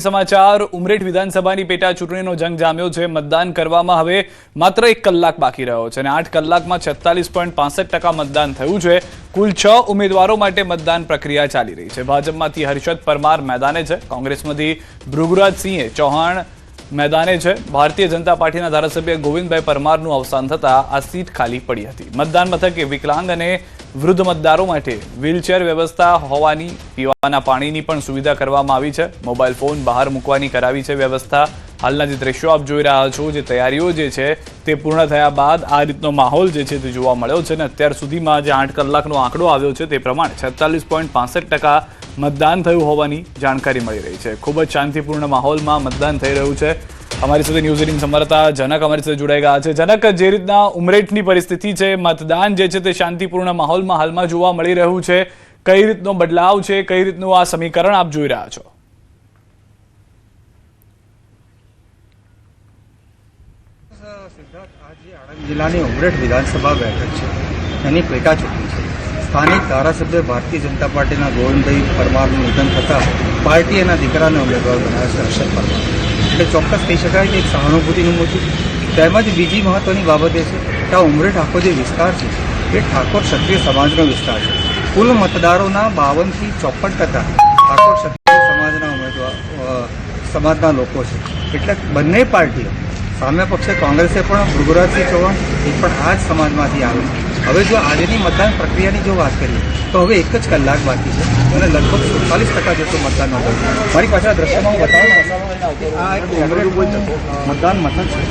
સમાચાર ઉમરેઠ વિધાનસભાની પેટા ચૂંટણીનો જંગ જામ્યો છે। મતદાન કરવામાં હવે માત્ર 1 કલાક બાકી રહ્યો છે અને 8 કલાકમાં 46.65% મતદાન થયું છે। કુલ 6 ઉમેદવારો માટે મતદાન પ્રક્રિયા ચાલી રહી છે। ભાજપમાંથી હર્ષદ પરમાર મેદાને છે, કોંગ્રેસમાંથી ભૃગુરાજસિંહ ચૌહાણ मैदाने है। भारतीय जनता पार्टी धारासभ्य गोविंदभाई परमारનું अवसान थता आ सीट खाली पड़ी थी। मतदान मथके विकलांग और वृद्ध मतदारों माटे व्हीलचेर व्यवस्था होवानी पीवाना पाणीनी पण सुविधा करवामां आवी छे। मोबाइल फोन बहार मूकवानी करावी छे व्यवस्था। हालना जे दृश्यो आप जोई रह्या छो, जे तैयारीओ जे छे ते पूर्ण थया बाद आ रीतनो माहोल जे छे ते जोवा मळ्यो छे। अत्यार सुधीमां जे 8 कलाकनो आंकड़ो आव्यो छे ते प्रमाणे 46.65% मतदान थयुं होवानी जानकारी मळी रही है। खूब ज शांतिपूर्ण माहौल में मतदान थई रह्युं छे। अमारी साथे न्यूज 18 संवाददाता जनक अमारी साथे जोड़ाई गया है। जनक, जे रीतना उमरेठनी परिस्थिति है, मतदान जे छे ते शांतिपूर्ण माहौल में हाल में जोवा मळी रह्युं छे, कई रीतनो बदलाव है, कई रीतनुं आ समीकरण आप जोई रह्या छो? आज आणंद जिल्लानी उमरेठ विधानसभा बैठक है, एनी पेटा चूंटणी है। स्थानिक धारासभ्य भारतीय जनता पार्टी गोविंदभाई परमार निधन थता पार्टी दीकरा ने उम्मीदवार बनाया है हर्षद परमार। એટલે ચોક્કસ કહી શકાય કે એક સહાનુભૂતિનું મોજું તેમજ બીજી મહત્વની બાબત એ છે કે આ ઉમરેઠ આખો જે વિસ્તાર છે એ ઠાકોર ક્ષત્રિય સમાજનો વિસ્તાર છે। કુલ મતદારોના 52 થી 54% ઠાકોર ક્ષત્રિય સમાજના લોકો છે। એટલે બંને પાર્ટીઓ સામે પક્ષે કોંગ્રેસે પણ ભૃગુરાજસિંહ ચૌહાણ એ પણ આ જ સમાજમાંથી આવે છે। હવે જો આજની मतदान प्रक्रियाની જો વાત કરીએ તો હવે 1 જ કલાક બાકી છે અને લગભગ 47% જેટલું મતદાન નોંધાયું છે। મારી પાસે આ દ્રશ્યમાં હું બતાવું આ એક મતદાન મથક છે।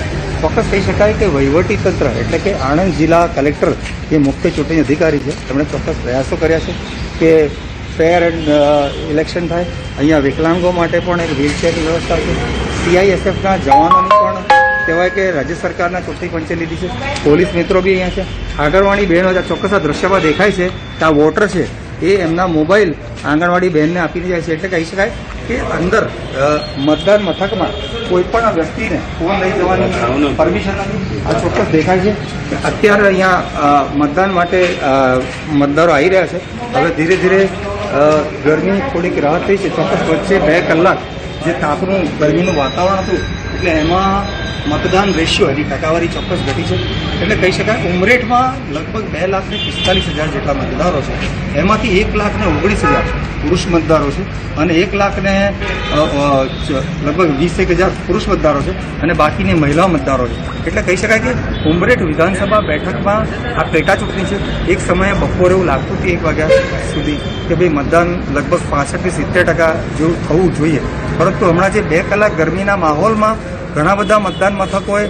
ચોક્કસ કહી શકાય કે વહીવટી તંત્ર એટલે કે આણંદ જિલ્લા કલેક્ટર જે મુખ્ય ચૂંટણી અધિકારી છે તેમણે ચોક્કસ પ્રયાસો કર્યા છે કે ફેર એન્ડ ઇલેક્શન થાય। અહીંયા વિકલાંગો માટે પણ એક વ્હીલચેરની વ્યવસ્થા છે। CISFના જવાનોની પણ કહેવાય કે રાજ્ય સરકારના ચૂંટણી પંચે લીધી છે। પોલીસ મિત્રો બી અહીંયા છે। આંગણવાડી બહેનો ચોક્કસ આ દ્રશ્યમાં દેખાય છે કે આ વોટર છે એ એમના મોબાઈલ આંગણવાડી બહેનને આપીને જાય છે। એટલે કહી શકાય કે અંદર મતદાન મથકમાં કોઈ પણ વ્યક્તિને ફોન લઈ જવાની પરમિશન નથી। આ ચોક્કસ દેખાય છે કે અત્યારે અહીંયા મતદાન માટે મતદારો આવી રહ્યા છે। હવે ધીરે ધીરે ગરમી થોડીક રાહત થઈ છે। ચોક્કસ વચ્ચે 2 કલાક જે તાપનું ગરમીનું વાતાવરણ હતું એટલે એમાં मतदान रेशियो एनी टकावारी चौक्कस घटी है। એટલે કહી શકાય ઉમરેઠમાં લગભગ 2,45,000 જેટલા મતદારો છે। એમાંથી 1,19,000 પુરુષ મતદારો છે અને 1,00,000 લગભગ 20,000 પુરુષ મતદારો છે અને બાકીની મહિલા મતદારો છે। એટલે કહી શકાય કે ઉમરેઠ વિધાનસભા બેઠકમાં આ પેટા ચૂંટણી છે। એક સમયે બપોરે એવું લાગતું હતું 1 વાગ્યા સુધી કે ભાઈ મતદાન લગભગ 65 થી 70% જેવું થવું જોઈએ, પરંતુ હમણાં જે 2 કલાક ગરમીના માહોલમાં ઘણા બધા મતદાન મથકોએ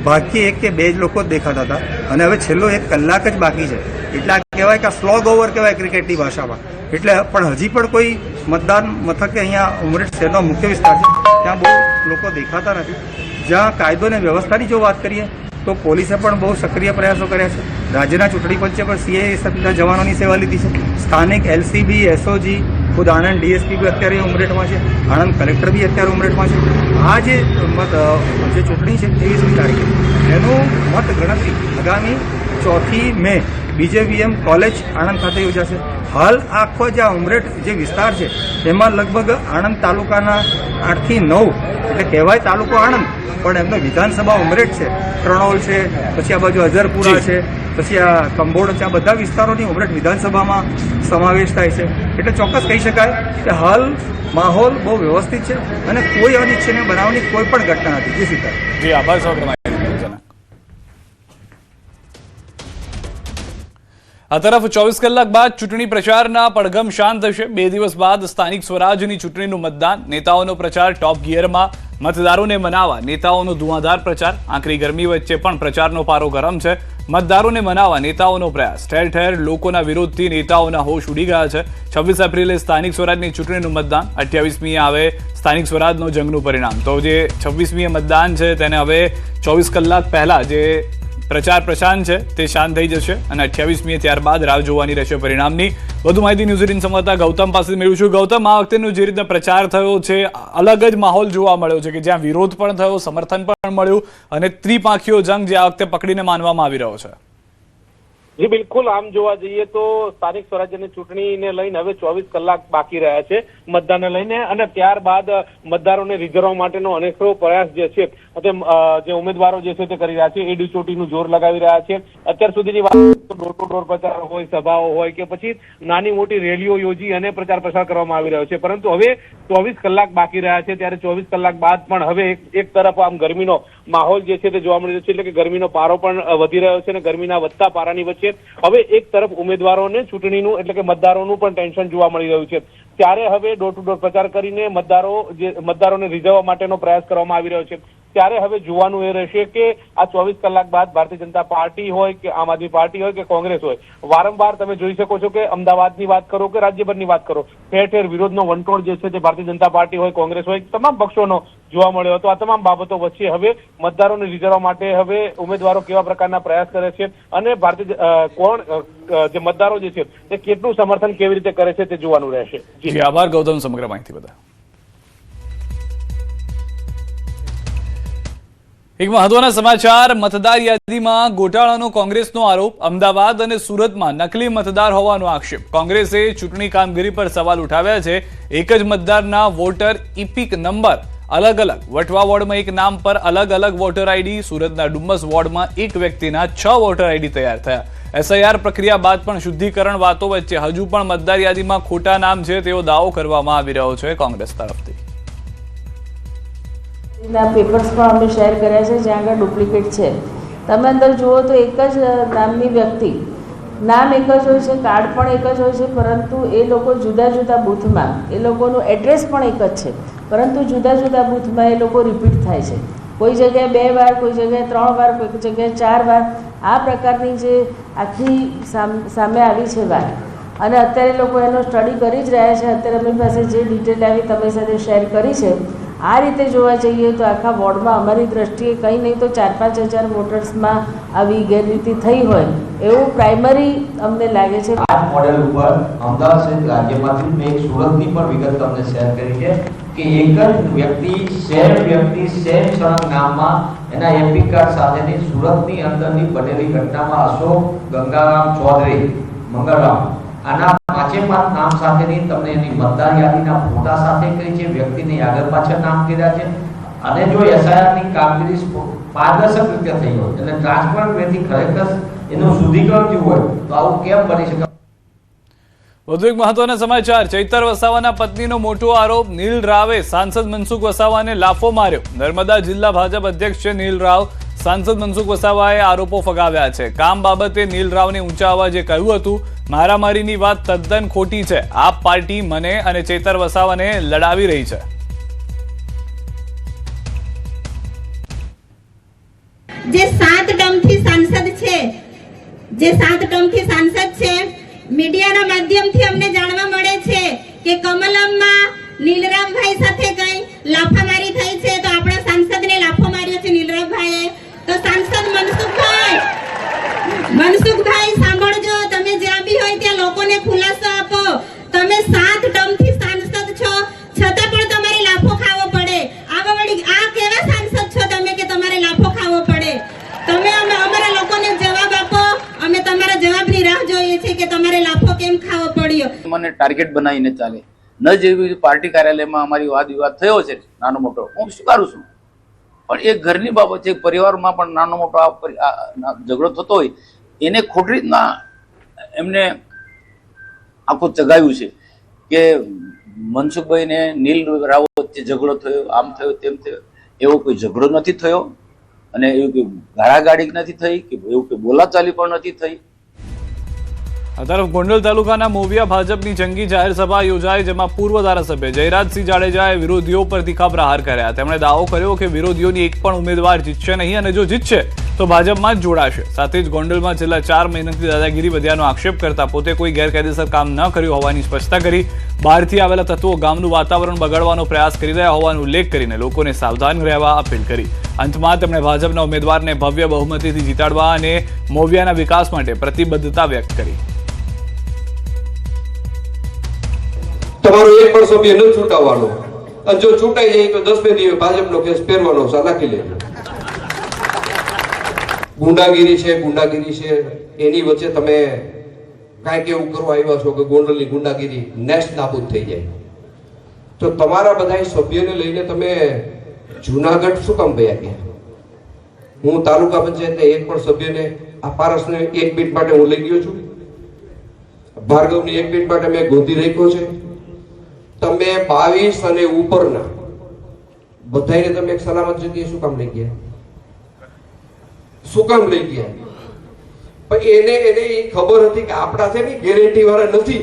ભાગ્યે 1 કે 2 જ લોકો દેખાતા હતા અને હવે છેલ્લો 1 કલાક જ બાકી છે। એટલે આ કહેવાય કે સ્લોગ ઓવર કહેવાય ક્રિકેટની ભાષામાં। એટલે પણ હજી પણ કોઈ મતદાન મથકે અહીંયા ઉમરેઠ શહેરનો મુખ્ય વિસ્તાર છે ત્યાં બહુ લોકો દેખાતા નથી। જ્યાં કાયદો અને વ્યવસ્થાની જો વાત કરીએ તો પોલીસે પણ બહુ સક્રિય પ્રયાસો કર્યા છે। રાજ્યના ચૂંટણી પંચે પણ CISFના જવાનોની સેવા લીધી છે। સ્થાનિક LCB SOG खुद आनंद DSP भी अत्यारे उमरेठ में है, आनंद कलेक्टर भी अत्यारे उमरेठ में है। आ जे चूंटणी है 23મી तारीखे एनु मत गणतरी आगामी 4 मे BJVM कॉलेज आनंद खाते योजाशे। हाल आखो जे उमरेठ जे विस्तार है एमां लगभग आनंद तालुकाना 8 થી 9 એટલે કહેવાય તાલુકો આણંદ પણ એમનો વિધાનસભા ઉમરેઠ છે। ત્રણોલ છે, પછી આ બાજુ અઝરપુરા છે, પછી આ કંબોડ છે, આ બધા વિસ્તારોની ઉમરેઠ વિધાનસભામાં સમાવેશ થાય છે। એટલે ચોક્કસ કહી શકાય કે હાલ માહોલ બહુ વ્યવસ્થિત છે અને કોઈ અનિચ્છનીય બનાવની કોઈ પણ ઘટના નથી। જી સીતા જી આભાર સૌ। आ तरफ 24 कलाक बाद चूंटणी प्रचारना पड़घम शांत थशे। 2 दिवस बाद स्थानिक स्वराजनी चूंटणीनुं मतदान। नेताओनो प्रचार टॉप गियरमां। मतदारोने मनावा नेताओनो धुआंधार प्रचार। आकरी गरमी वच्चे पण प्रचारनो पारो गरम छे। मतदारोने मनावा नेताओनो प्रयास। ठेर ठेर लोकोना विरोधथी नेताओना होश उड़ी गया छे। 26 एप्रिले स्थानिक स्वराजनी चूंटणीनुं मतदान। 28મીએ आवे स्थानिक स्वराजनो जंगनुं परिणाम। तो जे 26મીએ मतदान छे तेने हवे 24 कलाक पहला जे प्रचार प्रशांत है ते शांत थई जशे અને 28મીએ ત્યારબાદ રાહ જોવાની રહેશે પરિણામની। વધુ માહિતી ન્યૂઝ 18 સંવાદદાતા ગૌતમ પાસે મેળવીશું। ગૌતમ, આ વખતેનો જે રીતના પ્રચાર થયો છે અલગ જ માહોલ જોવા મળ્યો છે કે જ્યાં વિરોધ પણ થયો, સમર્થન પણ મળ્યું અને ત્રિપાંખીયો જંગ જે આ વખતે પકડીને માનવામાં આવી રહ્યો છે। જી બિલકુલ, આમ જોવા જઈએ તો સ્થાનિક સ્વરાજ્યની ચૂંટણીને લઈને હવે 24 કલાક બાકી રહ્યા છે મતદાનને લઈને, અને ત્યારબાદ મતદારોને રીઝવવા માટેનો અનેકો પ્રયાસ જે છે તે જે ઉમેદવારો જે છે તે કરી રહ્યા છે, એડી ચોટીનું જોર લગાવી રહ્યા છે. અત્યાર સુધીની વાત ડોર ટુ ડોર પ્રચાર હોય, સભાઓ હોય કે પછી નાની મોટી રેલીઓ યોજી અને પ્રચાર પ્રસાર કરવામાં આવી રહ્યો છે. પરંતુ હવે 24 કલાક બાકી રહ્યા છે, ત્યારે 24 કલાક બાદ પણ હવે એક તરફ આમ ગરમીનો માહોલ જે છે તે જોવા મળી રહ્યો છે, એટલે કે ગરમીનો પારો પણ વધી રહ્યો છે અને ગરમીના વધતા પારાની વચ્ચે હવે એક તરફ ઉમેદવારોને ચૂંટણીનું એટલે કે મતદારોનું પણ ટેન્શન જોવા મળી રહ્યું છે. ત્યારે હવે ડોર ટુ ડોર પ્રચાર કરીને મતદારોને રીઝવવા માટેનો પ્રયાસ કરવામાં આવી રહ્યો છે. ત્યારે હવે જોવાનું એ રહેશે કે આ 24 કલાક બાદ ભારતીય જનતા પાર્ટી હોય કે આમ આદમી પાર્ટી હોય કે કોંગ્રેસ હોય, વારંવાર તમે જોઈ શકો છો કે અમદાવાદની વાત કરો કે રાજ્યભરની વાત કરો, ઠેર ઠેર વિરોધનો વંટોળ જે છે તે ભારતીય જનતા પાર્ટી હોય, કોંગ્રેસ હોય, તમામ પક્ષોનો જોવા મળ્યો હતો. આ તમામ બાબતો વચ્ચે હવે મતદારોને રીઝવવા માટે હવે ઉમેદવારો કેવા પ્રકારના પ્રયાસ કરે છે અને જે મતદારો જે છે તે કેટલું સમર્થન કેવી રીતે કરે છે તે જોવાનું રહેશે. જી આભાર ગૌતમ, સમગ્ર માહિતી બદલ. એક મહત્વના સમાચાર, મતદાર યાદીમાં ગોટાળાનો કોંગ્રેસનો આરોપ, અમદાવાદ અને સુરતમાં નકલી મતદાર હોવાનો આક્ષેપ. કોંગ્રેસે ચૂંટણી કામગીરી પર સવાલ ઉઠાવ્યા છે. એક જ મતદારના વોટર ઇપિક નંબર અલગ અલગ, વટવા વોર્ડમાં એક નામ પર અલગ અલગ વોટર આઈડી, સુરતના ડુમ્મસ વોર્ડમાં એક વ્યક્તિના 6 વોટર આઈડી તૈયાર થયા. એસઆઈઆર પ્રક્રિયા બાદ પણ શુદ્ધિકરણ વાતો વચ્ચે હજુ પણ મતદાર યાદીમાં ખોટા નામ છે તેવો દાવો કરવામાં આવી રહ્યો છે કોંગ્રેસ તરફથી. પેપર્સ પણ અમે શેર કર્યા છે જ્યાં આગળ ડુપ્લિકેટ છે. તમે અંદર જુઓ તો એક જ નામની વ્યક્તિ, નામ એક જ હોય છે, કાર્ડ પણ એક જ હોય છે, પરંતુ એ લોકો જુદા જુદા બૂથમાં, એ લોકોનું એડ્રેસ પણ એક જ છે, પરંતુ જુદા જુદા બૂથમાં એ લોકો રિપીટ થાય છે. કોઈ જગ્યાએ 2 વાર, કોઈ જગ્યાએ 3 વાર, કોઈ જગ્યાએ 4 વાર. આ પ્રકારની જે આખી સામે આવી છે વાત, અને અત્યારે લોકો એનો સ્ટડી કરી જ રહ્યા છે. અત્યારે અમારી પાસે જે ડિટેલ આવી તમારી સાથે શેર કરી છે, આ રીતે જોવા જઈએ તો આખા વોર્ડમાં અમારી દ્રષ્ટિએ કંઈ નહીં તો 4-5 હજાર વોટર્સમાં આવી ગેરરીતિ થઈ હોય એવું પ્રાઇમરી અમને લાગે છે. આ મોડેલ ઉપર અમદાવાદ સહિત રાજ્યમાંથી મેં એક સુરતની પણ વિગત તમને શેર કરી છે કે એક જ વ્યક્તિ સેમ સળંગ નામમાં એના એપી કાર્ડ સાથેની સુરતની અંદરની બનેલી ઘટનામાં અશોક ગંગારામ ચૌધરી મંગળરામ આના 5 નામ સાથેની તમને એની મતદાર યાદીના ફોટા સાથે કરી છે, વ્યક્તિની આગળ પાછળ નામ કર્યા છે. અને જો એસઆઈઆર ની કામગીરી પારદર્શક રીતે થઈ હોય એટલે ટ્રાન્સપરન્ટ વેથી ખરેખર એનું શુદ્ધિકરણ થયું હોય તો આવું કેમ બની શકે? વધુ એક મહત્વના સમાચાર, ચૈતર વસાવાના પત્નીનો મોટો આરોપ, નીલ રાવે સાંસદ મનસુખ વસાવાને લાફો માર્યો. નર્મદા જિલ્લા ભાજપ અધ્યક્ષ છે નીલ રાવ. સાંસદ મનસુખ વસાવાએ આરોપો ફગાવ્યા છે. કામ બાબતે નીલ રાવને ઊંચા અવાજે કહ્યું હતું, મારામારીની વાત તદ્દન ખોટી છે. આપ પાર્ટી મને અને ચૈતર વસાવાને લડાવી રહી છે. જે 7 ટર્મથી સાંસદ છે, મીડિયાના માધ્યમથી અમને જાણવા મળે છે કે કમલમમાં નીલરામભાઈ સાથે કઈ લાફામારી થઈ છે, તો આપણા સાંસદને લાફો માર્યો છે નીલરામભાઈએ. તો સાંસદ મનસુખભાઈ સાંભળજો, તમે જ્યાં બી હોય ત્યાં લોકોને ખુલાસો આપો. તમે 7 ટર્મથી સાંસદ છો, છતાં પણ તમારે લાફો ખાવો પડે. આ કેવા સાંસદ છો તમે કે તમારે લાફો ખાવો પડે? તમે અમારા લોકોને જવાબ આપો. અમે તમારા જવાબની રાહ જોઈએ છીએ કે તમારે લાફો કેમ ખાવો પડ્યો. મને ટાર્ગેટ બનાવીને ચાલે ન, જેવી પાર્ટી કાર્યાલયમાં અમારી વાદ વિવાદ થયો છે નાનો મોટો, હું સ્વીકારું છું, પણ એક ઘરની બાબત છે, પરિવારમાં પણ નાનો મોટો ઝઘડો થતો હોય એને ખોટી રીતના એમને આખું ચગાવ્યું છે કે મનસુખભાઈને નીલ રાવ વચ્ચે ઝઘડો થયો, આમ થયો, તેમ થયો. એવો કોઈ ઝઘડો નથી થયો અને એવું કોઈ ગાળાગાળી નથી થઈ કે એવું કોઈ બોલાચાલી પણ નથી થઈ. આ તરફ ગોંડલ તાલુકાના મોવિયા ભાજપની જંગી જાહેર સભા યોજાઈ, જેમાં પૂર્વ ધારાસભ્ય જયરાજસિંહ જાડેજાએ વિરોધીઓ પર તીખા પ્રહાર કર્યા. તેમણે દાવો કર્યો કે વિરોધીઓની એક પણ ઉમેદવાર જીતશે નહીં અને જો જીતશે તો ભાજપમાં જ જોડાશે. સાથે જ ગોંડલમાં છેલ્લા 4 મહિનાથી દાદાગીરી વધ્યાનો આક્ષેપ કરતા પોતે કોઈ ગેરકાયદેસર કામ ન કર્યું હોવાની સ્પષ્ટતા કરી. બહારથી આવેલા તત્વો ગામનું વાતાવરણ બગાડવાનો પ્રયાસ કરી રહ્યા હોવાનો ઉલ્લેખ કરીને લોકોને સાવધાન રહેવા અપીલ કરી. અંતમાં તેમણે ભાજપના ઉમેદવારને ભવ્ય બહુમતીથી જીતાડવા અને મોવિયાના વિકાસ માટે પ્રતિબદ્ધતા વ્યક્ત કરી. તમારો 1 પણ સભ્ય ન છૂટાવવાનો, અને જો છૂટાઈ જાય તો 10 દિવસ ભાજપનો કેસ પહેરવાનો, નાખી લેજો. ગુંડાગીરી છે એની વચ્ચે તમે કાંઈક એવું કરવા આવ્યા છો કે ગોંડલની ગુંડાગીરી નેસ્ત નાબૂદ થઈ જાય, તો તમારા બધા સભ્યોને લઈને તમે જુનાગઢ શું કામ ગયા? હું તાલુકા પંચાયતના એક પણ સભ્યને આ પારસને 1 મિનિટ માટે હું લઈ ગયો છું, ભાર્ગવની 1 મિનિટ માટે મેં ગોંધી રાખ્યો છે. તમે 22 અને ઉપરના બધાને તમે એક સલામત જગ્યાએ શું કામ લઈ ગયા? શું કામ લઈ ગયા? પણ એને એ ખબર હતી કે આપણા છે ને ગેરંટી વાળા નથી.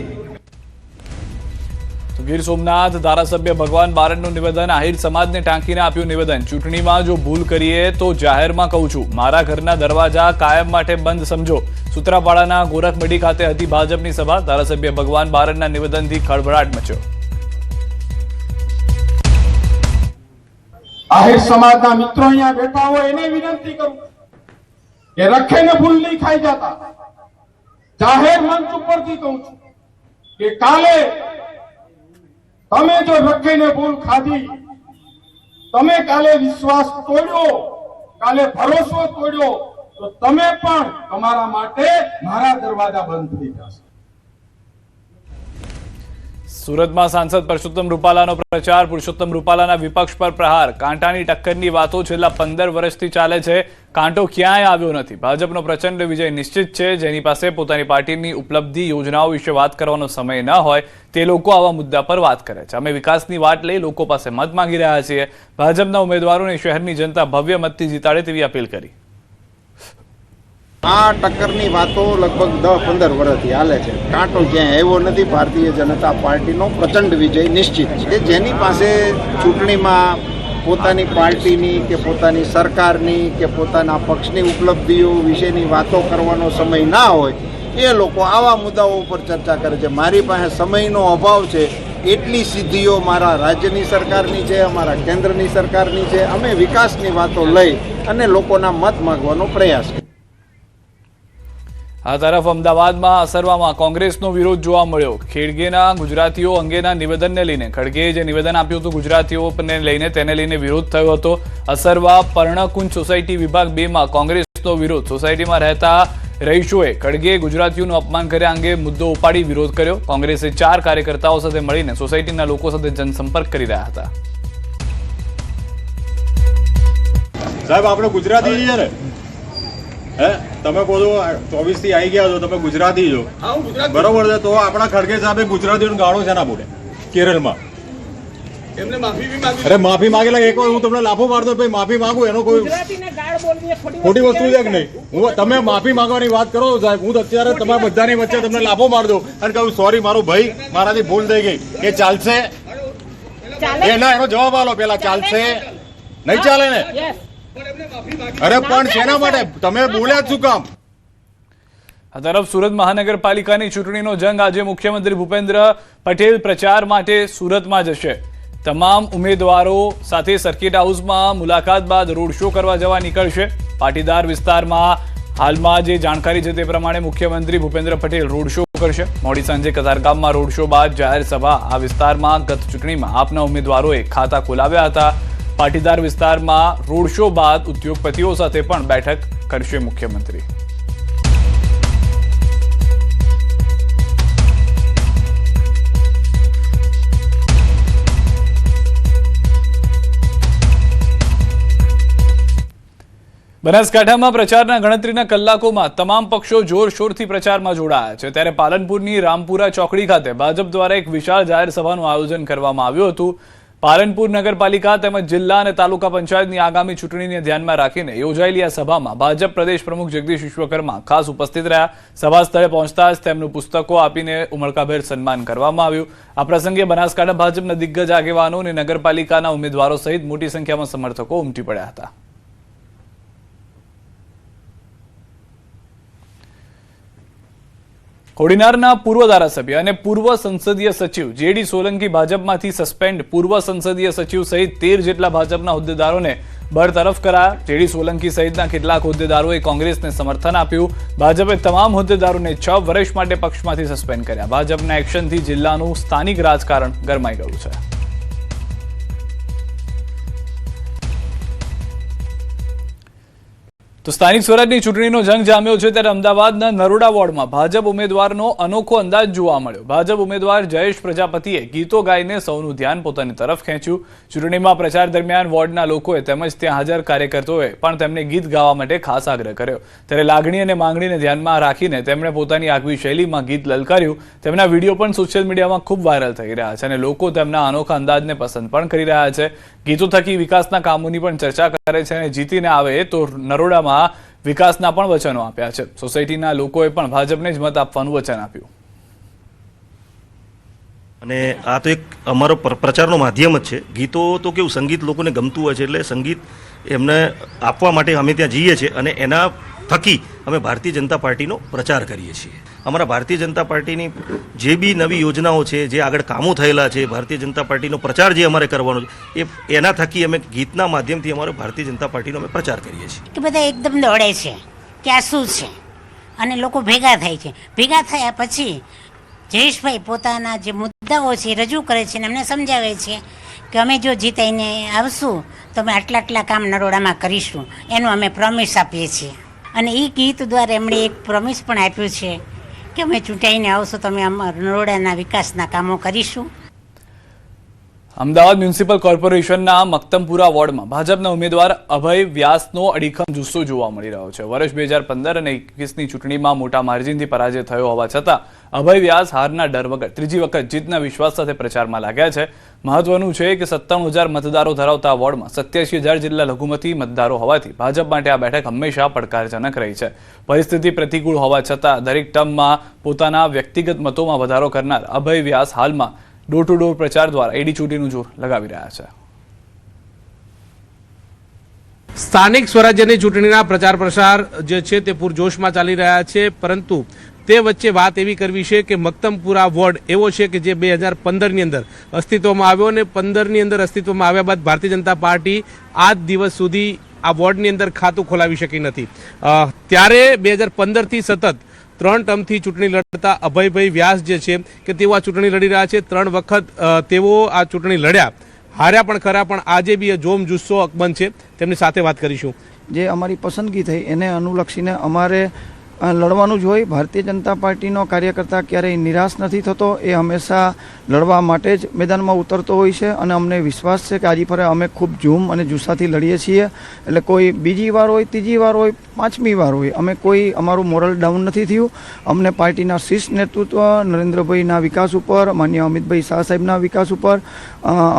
ગીર સોમનાથ ધારાસભ્ય ભગવાન બારડનું નિવેદન. આહિર સમાજને ટાંકીને આપ્યું નિવેદન. ચૂંટણીમાં જો ભૂલ કરીએ તો જાહેરમાં કહું છું, મારા ઘરના દરવાજા કાયમ માટે બંધ સમજો. સૂત્રાપાડાના ગોરખમઢી ખાતે હતી ભાજપની સભા. ધારાસભ્ય ભગવાન બારડના નિવેદનથી ખળભળાટ મચ્યો. આહિર સમાજના મિત્રો અહીંયા બેઠા હોય એને વિનંતી કરું કે રખેને ભૂલ નહીં ખાઈ જતા. જાહેર મંચ ઉપરથી કહું છું કે કાલે તમે જો રખેને ભૂલ ખાધી, તમે કાલે વિશ્વાસ તોડ્યો, કાલે ભરોસો તોડ્યો, તો તમે પણ તમારા માટે મારા દરવાજા બંધ થઈ જશે. સુરતમાં સાંસદ પરસોત્તમ રૂપાલાનો પ્રચાર. પુરુષોત્તમ રૂપાલાના વિપક્ષ પર પ્રહાર. કાંટાની ટક્કરની વાતો છેલ્લા 15 વર્ષથી ચાલે છે, કાંટો ક્યાંય આવ્યો નથી. ભાજપનો પ્રચંડ વિજય નિશ્ચિત છે. જેની પાસે પોતાની પાર્ટીની ઉપલબ્ધિ યોજનાઓ વિશે વાત કરવાનો સમય ન હોય તે લોકો આવા મુદ્દા પર વાત કરે છે. અમે વિકાસની વાત લઈ લોકો પાસે મત માંગી રહ્યા છીએ. ભાજપના ઉમેદવારોને શહેરની જનતા ભવ્ય મતથી જીતાડે તેવી અપીલ કરી. આ ટક્કરની વાતો લગભગ 10-15 વર્ષથી હાલે છે, કાંટો ક્યાંય આવ્યો નથી. ભારતીય જનતા પાર્ટીનો પ્રચંડ વિજય નિશ્ચિત છે. જેની પાસે ચૂંટણીમાં પોતાની પાર્ટીની કે પોતાની સરકારની કે પોતાના પક્ષની ઉપલબ્ધિઓ વિશેની વાતો કરવાનો સમય ના હોય એ લોકો આવા મુદ્દાઓ ઉપર ચર્ચા કરે છે. મારી પાસે સમયનો અભાવ છે. એટલી સિદ્ધિઓ મારા રાજ્યની સરકારની છે, અમારા કેન્દ્રની સરકારની છે. અમે વિકાસની વાતો લઈ અને લોકોના મત માંગવાનો પ્રયાસ કરીએ. આ તરફ અમદાવાદમાં અસરવામાં કોંગ્રેસનો વિરોધ જોવા મળ્યો. ખેડગેના ગુજરાતીઓ અંગેના નિવેદનને લઈને ખડગેએ જે નિવેદન આપ્યું હતું ગુજરાતીઓને લઈને, તેને લઈને વિરોધ થયો હતો. અસરવા પર્ણકુંજ સોસાયટી વિભાગ 2માં કોંગ્રેસનો વિરોધ. સોસાયટીમાં રહેતા રહીશોએ ખડગેએ ગુજરાતીઓનું અપમાન કર્યા અંગે મુદ્દો ઉપાડી વિરોધ કર્યો. કોંગ્રેસે 4 કાર્યકર્તાઓ સાથે મળીને સોસાયટીના લોકો સાથે જનસંપર્ક કરી રહ્યા હતા. સાહેબ આપણે ગુજરાતી છીએ ને, હે તમે કહો 24 થી આવી ગયા છો, તમે ગુજરાતી છો બરોબર છે, તો આપણા ખડગે સાહેબે ગુજરાતીઓને ગાળો છે ના બોલે કેરળમાં. એમને માફી બી માંગી. અરે માફી માંગેલા એક વાર હું તમને લાફો મારતો ભાઈ માફી માંગુ એનો કોઈ ખોટી વસ્તુ છે કે નહીં? હું તમે માફી માંગવાની વાત કરો સાહેબ, હું અત્યારે તમારા બધાની વચ્ચે તમને લાફો માર દઉં અને કહું સોરી મારો ભાઈ મારાથી ભૂલ થઈ ગઈ. એ ચાલશે? એ ના, એનો જવાબ આલો પેલા. ચાલશે? નહીં ચાલે ને? અરે પણ શેના માટે તમે બોલ્યા શું કામ? આ તરફ સુરત મહાનગરપાલિકાની ચૂંટણીનો જંગ. આજે મુખ્યમંત્રી ભૂપેન્દ્ર પટેલ પ્રચાર માટે સુરતમાં જશે. તમામ ઉમેદવારો સાથે સર્કિટ હાઉસમાં મુલાકાત બાદ રોડ શો કરવા જવા નીકળશે. પાટીદાર વિસ્તારમાં હાલમાં જે જાણકારી છે તે પ્રમાણે મુખ્યમંત્રી ભૂપેન્દ્ર પટેલ રોડ શો કરશે. મોડી સાંજે કતારગામમાં રોડ શો બાદ જાહેર સભા. આ વિસ્તારમાં ગત ચૂંટણીમાં આપના ઉમેદવારોએ ખાતા ખોલાવ્યા હતા. પાટીદાર વિસ્તારમાં રોડ શો બાદ ઉદ્યોગપતિઓ સાથે પણ બેઠક કરશે મુખ્યમંત્રી. બનાસકાંઠામાં પ્રચારના ગણતરીના કલાકોમાં તમામ પક્ષો જોરશોરથી પ્રચારમાં જોડાયા છે. ત્યારે પાલનપુરની રામપુરા ચોકડી ખાતે ભાજપ દ્વારા એક વિશાળ જાહેર સભાનું આયોજન કરવામાં આવ્યું હતું. પાલનપુર નગરપાલિકા તેમજ જિલ્લા અને તાલુકા પંચાયતની આગામી ચૂંટણીને ધ્યાનમાં રાખીને યોજાયેલી આ સભામાં ભાજપ પ્રદેશ પ્રમુખ જગદીશ વિશ્વકર્મા ખાસ ઉપસ્થિત રહ્યા. સભા સ્થળે પહોંચતા જ તેમનું પુસ્તકો આપીને ઉમળકાભેર સન્માન કરવામાં આવ્યું. આ પ્રસંગે બનાસકાંઠા ભાજપના દિગ્ગજ આગેવાનો અને નગરપાલિકાના ઉમેદવારો સહિત મોટી સંખ્યામાં સમર્થકો ઉમટી પડ્યા હતા. કોડીનારના પૂર્વ ધારાસભ્ય અને પૂર્વ સંસદીય સચિવ જેડી સોલંકી ભાજપમાંથી સસ્પેન્ડ. પૂર્વ સંસદીય સચિવ સહિત 13 જેટલા ભાજપના હોદ્દેદારોને બરતરફ કરાયા. જેડી સોલંકી સહિતના કેટલાક હોદ્દેદારોએ કોંગ્રેસને સમર્થન આપ્યું. ભાજપે તમામ હોદ્દેદારોને 6 વર્ષ માટે પક્ષમાંથી સસ્પેન્ડ કર્યા. ભાજપના એક્શનથી જિલ્લાનું સ્થાનિક રાજકારણ ગરમાઈ ગયું છે. તો સ્થાનિક સ્વરાજની ચૂંટણીનો જંગ જામ્યો છે ત્યારે અમદાવાદના નરોડા વોર્ડમાં ભાજપ ઉમેદવારનો અનોખો અંદાજ જોવા મળ્યો. ભાજપ ઉમેદવાર જયેશ પ્રજાપતિએ ગીતો ગાઈને સૌનું ધ્યાન પોતાની તરફ ખેંચ્યું. ચૂંટણીમાં પ્રચાર દરમિયાન વોર્ડના લોકોએ તેમજ ત્યાં હાજર કાર્યકર્તાઓએ પણ તેમને ગીત ગાવા માટે ખાસ આગ્રહ કર્યો. ત્યારે લાગણી અને માંગણીને ધ્યાનમાં રાખીને તેમણે પોતાની આગવી શૈલીમાં ગીત લલકાર્યું. તેમના વિડીયો પણ સોશિયલ મીડિયામાં ખૂબ વાયરલ થઈ રહ્યા છે અને લોકો તેમના અનોખા અંદાજને પસંદ પણ કરી રહ્યા છે. ગીતો થકી વિકાસના કામોની પણ ચર્ચા કરે છે અને જીતીને આવે તો નરોડામાં વિકાસના પણ વચનો આપ્યા છે. સોસાયટીના લોકોએ પણ ભાજપને જ મત આપવાનું વચન આપ્યું. અને આ તો એક અમારો પ્રચારનો માધ્યમ જ છે. ગીતો તો કેવું, સંગીત લોકોને ગમતું હોય છે એટલે સંગીત એમને આપવા માટે અમે ત્યાં જઈએ છીએ અને એના થકી અમે ભારતીય જનતા પાર્ટીનો પ્રચાર કરીએ છીએ. અમારા ભારતીય જનતા પાર્ટીની જે બી નવી યોજનાઓ છે, જે આગળ કામો થયેલા છે, ભારતીય જનતા પાર્ટીનો પ્રચાર જે અમારે કરવાનો છે એના થકી અમે ગીતના માધ્યમથી અમારો ભારતીય જનતા પાર્ટીનો અમે પ્રચાર કરીએ છીએ. કે બધા એકદમ દોડે છે કે આ શું છે અને લોકો ભેગા થાય છે. ભેગા થયા પછી જયેશભાઈ પોતાના જે મુદ્દાઓ છે એ રજૂ કરે છે અને અમને સમજાવે છે કે અમે જો જીતાઈને આવશું તો અમે આટલા કામ નરોડામાં કરીશું, એનું અમે પ્રોમિસ આપીએ છીએ. અને એ ગીત દ્વારા એમણે એક પ્રોમિસ પણ આપ્યું છે કે અમે ચૂંટાઈને આવશું તો અમે નરોડાના વિકાસના કામો કરીશું. અમદાવાદ મ્યુનિસિપલ કોર્પોરેશનના મક્તમપુરા વોર્ડમાં ભાજપના ઉમેદવાર અભય વ્યાસનો અડીખમ જુસ્સો જોવા મળી રહ્યો છે. વર્ષ 2015 અને 21ની ચૂંટણીમાં મોટા માર્જિનથી પરાજય થયો હોવા છતાં અભય વ્યાસ હારના ડર વગર ત્રીજી વખત જીતના વિશ્વાસ સાથે પ્રચારમાં લાગ્યા છે. મહત્વનું છે કે 57,000 મતદારો ધરાવતા આ વોર્ડમાં 87,000 જેટલા લઘુમતી મતદારો હોવાથી ભાજપ માટે આ બેઠક હંમેશા પડકારજનક રહી છે. પરિસ્થિતિ પ્રતિકૂળ હોવા છતાં દરેક ટર્મમાં પોતાના વ્યક્તિગત મતોમાં વધારો કરનાર અભય વ્યાસ હાલમાં ડોર ટુ ડોર પ્રચાર દ્વારા એડી ચૂંટણીનું જોર લગાવી રહ્યા છે. સ્થાનિક સ્વરાજ્યની ચૂંટણીના પ્રચાર પ્રસાર જે છે તે પૂરજોશમાં ચાલી રહ્યા છે, પરંતુ તે વચ્ચે વાત એવી કરવી છે કે મક્તમપુરા વોર્ડ એવો છે કે જે 2015ની અંદર અસ્તિત્વમાં આવ્યો અને 15ની અંદર અસ્તિત્વમાં આવ્યા બાદ ભારતીય જનતા પાર્ટી આજ દિવસ સુધી આ વોર્ડની અંદર ખાતું ખોલાવી શકી નથી. ત્યારે 2015થી સતત 3 ટર્મથી ચૂંટણી લડતા અભયભાઈ વ્યાસ જે છે કે તેઓ આ ચૂંટણી લડી રહ્યા છે. 3 વખત તેઓ આ ચૂંટણી લડ્યા, હાર્યા પણ ખરા, પણ આજે બી જોમ જુસ્સો અકબંધ છે. તેમની સાથે વાત કરીશું. જે અમારી પસંદગી થઈ એને અનુલક્ષીને અમારે લડવાનું જ હોય. ભારતીય જનતા પાર્ટીનો કાર્યકર્તા ક્યારેય નિરાશ નથી થતો, એ હંમેશા લડવા માટે જ મેદાનમાં ઉતરતો હોય છે અને અમને વિશ્વાસ છે કે આજે ફરે અમે ખૂબ ઝૂમ અને જુસ્સાથી લડીએ છીએ. એટલે કોઈ બીજી વાર હોય, ત્રીજી વાર હોય, 5મી વાર હોય, અમે કોઈ અમારું મોરલ ડાઉન નથી થયું. અમને પાર્ટીના શીર્ષ નેતૃત્વ નરેન્દ્રભાઈના વિકાસ ઉપર, માન્ય અમિતભાઈ શાહ સાહેબના વિકાસ ઉપર,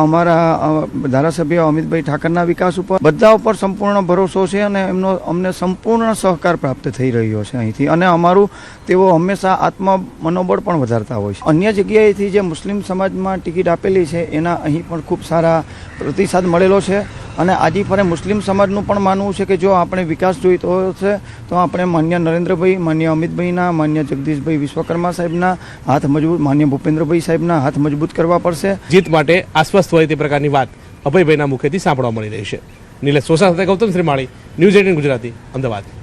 અમારા ધારાસભ્ય અમિતભાઈ ઠાકરના વિકાસ ઉપર, બધા ઉપર સંપૂર્ણ ભરોસો છે અને એમનો અમને સંપૂર્ણ સહકાર પ્રાપ્ત થઈ રહ્યો છે અહીંથી. અને અમારું તેઓ હંમેશા આત્મ મનોબળ પણ વધારતા હોય છે. અન્ય જગ્યાએથી જે મુસ્લિમ સમાજમાં ટિકિટ આપેલી છે એના અહીં પણ ખૂબ સારા પ્રતિસાદ મળેલો છે અને આજે ફરે મુસ્લિમ સમાજનું પણ માનવું છે કે જો આપણે વિકાસ જોઈતો છે તો આપણે માન્ય નરેન્દ્રભાઈ, માન્ય અમિતભાઈના, માન્ય જગદીશભાઈ વિશ્વકર્મા સાહેબના હાથ મજબૂત, માન્ય ભૂપેન્દ્રભાઈ સાહેબના હાથ મજબૂત કરવા પડશે. જીત માટે આશ્વસ્ત હોય તે પ્રકારની વાત અભયભાઈના મુખેથી સાંભળવા મળી રહી છે. નિલેશ સોસા સાથે ગૌતમ શ્રીમાળી, ન્યૂઝ 18 ગુજરાતી, અમદાવાદ.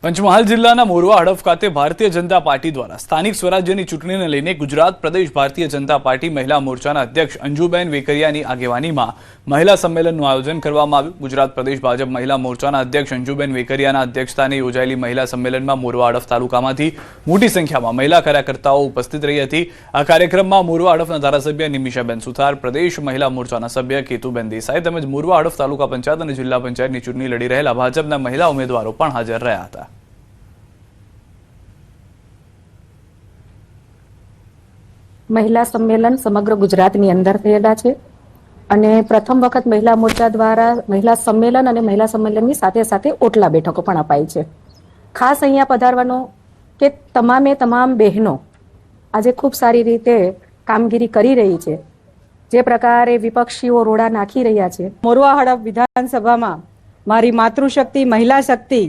પંચમહાલ જિલ્લાના મોરવા હડફ ખાતે ભારતીય જનતા પાર્ટી દ્વારા સ્થાનિક સ્વરાજ્યની ચૂંટણીને લઈને ગુજરાત પ્રદેશ ભારતીય જનતા પાર્ટી મહિલા મોરચાના અધ્યક્ષ અંજુબેન વેકરિયાની આગેવાનીમાં મહિલા સંમેલનનું આયોજન કરવામાં આવ્યું. ગુજરાત પ્રદેશ ભાજપ મહિલા મોરચાના અધ્યક્ષ અંજુબેન વેકરિયાના અધ્યક્ષસ્થાને યોજાયેલી મહિલા સંમેલનમાં મોરવા હડફ તાલુકામાંથી મોટી સંખ્યામાં મહિલા કાર્યકર્તાઓ ઉપસ્થિત રહી હતી. આ કાર્યક્રમમાં મોરવા હડફના ધારાસભ્ય નિમિષાબેન સુથાર, પ્રદેશ મહિલા મોરચાના સભ્ય કેતુબેન દેસાઈ તેમજ મોરવા હડફ તાલુકા પંચાયત અને જિલ્લા પંચાયતની ચૂંટણી લડી રહેલા ભાજપના મહિલા ઉમેદવારો પણ હાજર રહ્યા હતા. મહિલા સંમેલન સમગ્ર ગુજરાતની અંદર થયેલા છે અને પ્રથમ વખત મહિલા મોરચા દ્વારા મહિલા સંમેલન અને મહિલા સંમેલનની સાથે સાથે ઓટલા બેઠકો પણ અપાઈ છે. ખાસ અહીંયા પધારવાનો કે તમામ બહેનો આજે ખૂબ સારી રીતે કામગીરી કરી રહી છે. જે પ્રકારે વિપક્ષીઓ રોડા નાખી રહ્યા છે. મોરવા હડફ વિધાનસભામાં મારી માતૃશક્તિ, મહિલા શક્તિ,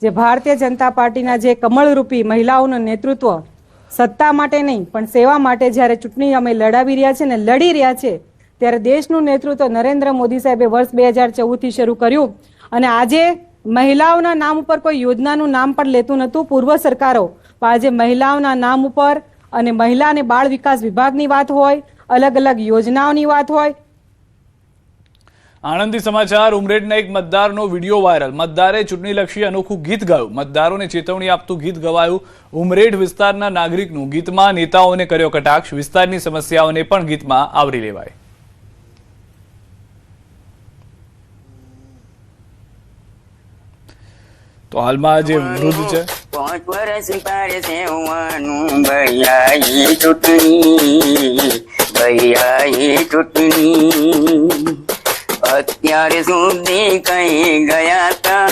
જે ભારતીય જનતા પાર્ટીના જે કમળરૂપી મહિલાઓનું નેતૃત્વ સત્તા માટે નહીં પણ સેવા માટે જ્યારે ચૂંટણી અમે લડાવી રહ્યા છે ને લડી રહ્યા છે ત્યારે દેશનું નેતૃત્વ નરેન્દ્ર મોદી સાહેબે વર્ષ 2014થી શરૂ કર્યું અને આજે મહિલાઓના નામ ઉપર કોઈ યોજનાનું નામ પણ લેતું નહોતું પૂર્વ સરકારો, પણ આજે મહિલાઓના નામ ઉપર અને મહિલા અને બાળ વિકાસ વિભાગની વાત હોય, અલગ અલગ યોજનાઓની વાત હોય, આણંદથી સમાચાર. ઉમરેઠના એક મતદારનો વિડીયો વાયરલ. મતદારે ચૂંટણીલક્ષી અનોખું ગીત ગાયું. મતદારોને ચેતવણી આપતું ગીત ગવાયું. ઉમરેઠ વિસ્તારના નાગરિકનું ગીતમાં નેતાઓને કર્યો કટાક્ષ. વિસ્તારની સમસ્યાઓને પણ ગીતમાં આવરી લેવાય. તો હાલમાં જે વૃદ્ધ છે 5 વર્ષ પાર સેવાનું ભૈયા ચૂંટણી અત્યારે સુધી કઈ ગયા તા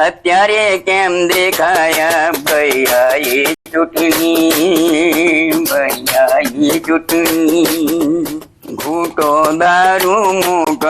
અત્યારે કેમ દેખાયા ભૈયા ચૂંટણી ઘૂંટો દારૂ મૂકો